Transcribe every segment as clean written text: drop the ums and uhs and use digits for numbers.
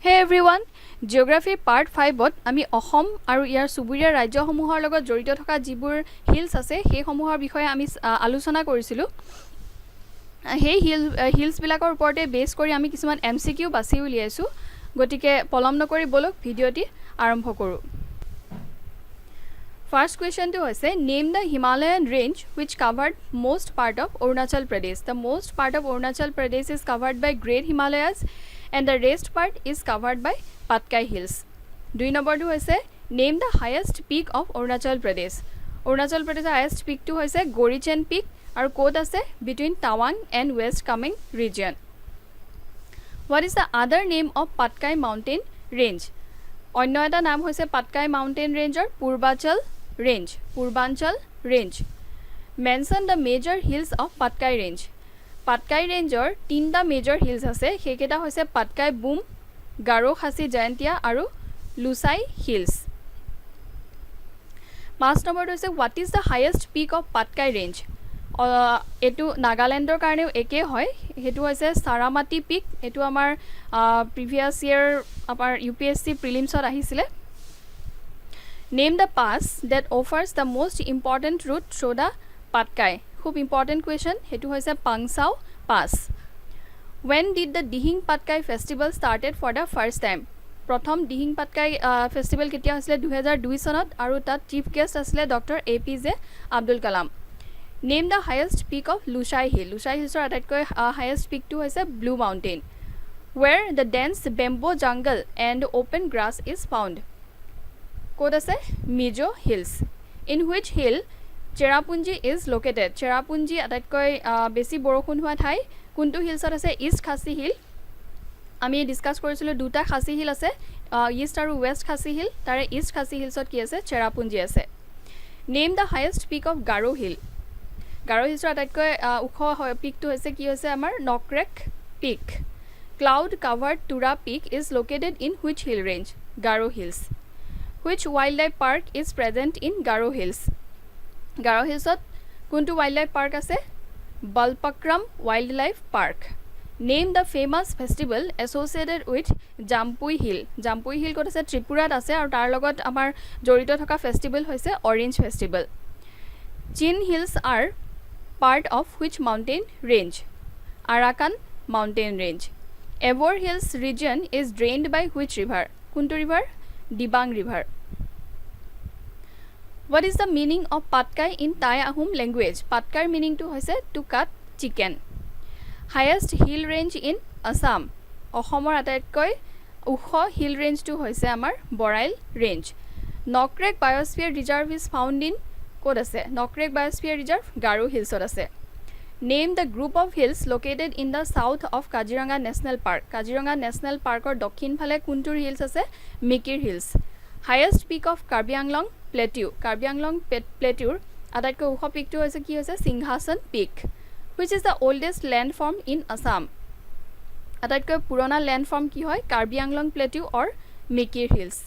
Hey everyone, Geography Part 5ত আমি অসম আৰু ইয়াৰ চুবুৰীয়া ৰাজ্যসমূহৰ লগত জড়িত থকা যিবোৰ হিলছ আছে সেই সমূহৰ বিষয়ে আমি আলোচনা কৰিছিলোঁ। সেই হিলছ বিলাকৰ ওপৰতে বেছ কৰি আমি কিছুমান MCQ বাছি উলিয়াইছোঁ। গতিকে পলম নকৰি বলক ভিডিঅ'টি আৰম্ভ কৰোঁ। First question to হৈছে name the Himalayan range which covered most part of Arunachal Pradesh. The most part of Arunachal Pradesh is covered by Great Himalayas and the rest part is covered by Patkai Hills. 2 number to hoise name the highest peak of Arunachal Pradesh. Arunachal Pradesh highest peak to hoise Gorichen peak aru kod ase between Tawang and West Kameng region. What is the other name of Patkai mountain range? Onno eta naam hoise Patkai mountain range or Purbanchal range. Mention the major hills of Patkai range. Patkai rangeor 3টা major hills আছে হেকেটা হৈছে Patkai Boom, Garo Khasi Jayantia আৰু Lusai Hills. 5 number হৈছে what is the highest peak of Patkai range? এটো নাগালেণ্ডৰ কাৰণেও একে হয় হেতু হৈছে Saramati peak এটো আমাৰ previous year আমাৰ UPSC prelims-ত আহিছিলে. Name the pass that offers the most important route through the Patkai. খুব important question হেতু হৈছে Pangsao Pass. When did the Dihing Patkai festival started for the first time? প্ৰথম Dihing Patkai festival কেতিয়া হৈছিলে 2002 চনত আৰু তাত chief guest আছিলে Dr. APJ Abdul Kalam. Name the highest peak of Lusai Hill. Lusai Hills আটাইতকৈ highest peak to হৈছে Blue Mountain. Where the dense bamboo jungle and open grass is found. Kod ase Mijo Hills. In which hill Cherrapunji is located? Cherrapunji আটাইতকৈ বেছি বৰষুণ হোৱা ঠাই কোনটো হিলছত আছে East Khasi Hill. আমি ডিসকাস কৰিছিলো দুটা খাসি হিল আছে ইষ্ট আৰু ওয়েস্ট খাসি হিল তাৰে ইষ্ট খাসি হিলছত কি আছে চেৰাপুঞ্জি আছে. Name the highest peak of Garo hill. Garo হিলছৰ আটাইতকৈ ওখ পিকটো হৈছে কি হৈছে আমাৰ Nokrek peak. Cloud covered Tura peak is located in which hill range? Garo hills. Which wildlife park is present in Garo hills? Garo হিলছত কোনটো ৱাইল্ড লাইফ পাৰ্ক আছে? Balpakram Wildlife Park. Name the famous festival associated with Jampui Hill. Jampui Hill kot ase Tripurat ase aru tar logot amar jorito thoka festival hoise Orange Festival. Chin Hills are part of which mountain range? Arakan Mountain Range. Evor Hills region is drained by which river? Kuntu river? Dibang River. What is the meaning of Patkai in Thai Ahom language? Patkai meaning to hoise to cut chicken. Highest hill range in Assam. Ohomor ataitকৈ ukho hill range to hoise amar Borail range. Nokrek Biosphere Reserve is found in kod ase? Nokrek Biosphere Reserve Garo Hills ot ase. Name the group of hills located in the south of Kaziranga National Park. Kaziranga National Park or dokhin phale kuntur hills ase? Mikir Hills. Highest peak of Karbi Anglong Plateau. Karbi Anglong Plateau আটাইতকৈ ওখ পিকটো হৈছে কি হৈছে সিংহাসন পিক. Which is the oldest landform in Assam? আটাইতকৈ পুৰণা ল্যান্ডফৰ্ম কি হয় কাৰ্বি আংলং প্লেটিউ অৰ মিকিৰ হিলছ.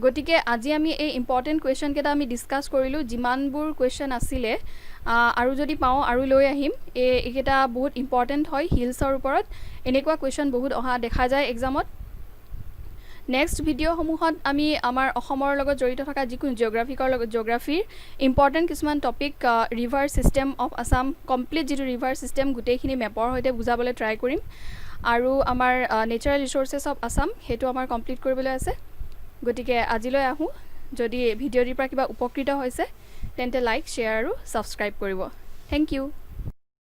গতিকে আজি আমি এই ইম্পৰ্টেন্ট কোৱেশ্চন কেটা আমি ডিসকাস কৰিলো যিমানবোৰ কোৱেশ্চন আছিলে আৰু যদি পাওঁ আৰু লৈ আহিম এইকেটা বহুত ইম্পৰ্টেন্ট হয় হিলছৰ ওপৰত এনেকুৱা কোৱেশ্চন বহুত অহা দেখা যায় এক্সামত. নেক্সট ভিডিও সমূহত আমি আমাৰ অসমৰ লগত জড়িত থকা যিকোনো জিওগ্ৰাফিৰ ইম্পৰ্টেন্ট কিছুমান topic river system of Assam complete যিটো ৰিভাৰ সিস্টেম গোটেইখিনি মেপৰ হৈতে বুজাবলৈ ট্ৰাই কৰিম আৰু আমাৰ নেচাৰেল ৰিসোৰ্সেস অফ আসাম হেতু আমাৰ কমপ্লিট কৰিবলৈ আছে. গতিকে আজিলৈ আহো যদি ভিডিওৰ পৰা কিবা উপকৃত হৈছে তেন্তে লাইক শেয়াৰ আৰু সাবস্ক্ৰাইব কৰিব. Thank U.